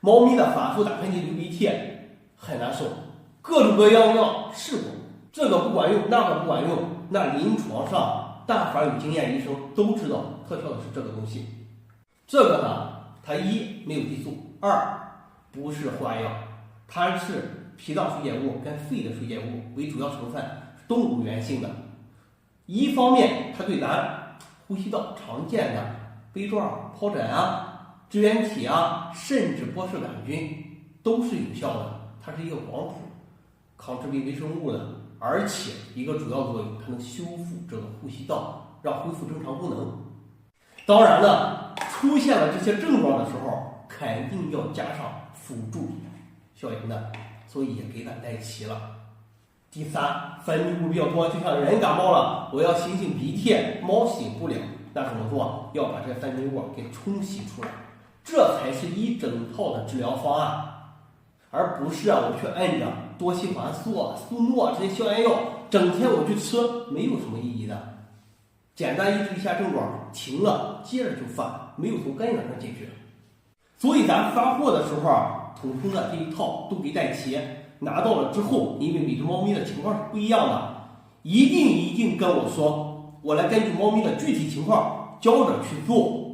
猫咪的反复打喷嚏、流鼻涕很难受，各种各样试过，这个不管用，那个不管用，那临床上但凡有经验医生都知道特效的是这个东西。这个呢，它一没有激素，二不是花药，它是脾脏水解物跟肺的水解物为主要成分，动物源性的。一方面，它对咱呼吸道常见的杯状疱疹啊、支原体啊，甚至波氏杆菌都是有效的。它是一个广谱抗致病微生物的，而且一个主要作用，它能修复这个呼吸道，让恢复正常功能。当然了，出现了这些症状的时候，肯定要加上辅助消炎的，所以也给咱带齐了。第三，分泌物比较多，就像人感冒了，我要擤擤鼻涕，猫擤不了，那怎么做？要把这分泌物给冲洗出来，这才是一整套的治疗方案，而不是我去摁着多西环素、苏诺这些消炎药，整天我去吃，没有什么意义的。简单医治一下症状，停了接着就犯，没有从根源上解决。所以咱发货的时候统统的这一套都给带齐。拿到了之后，因为每只猫咪的情况是不一样的，一定跟我说，我来根据猫咪的具体情况教着去做。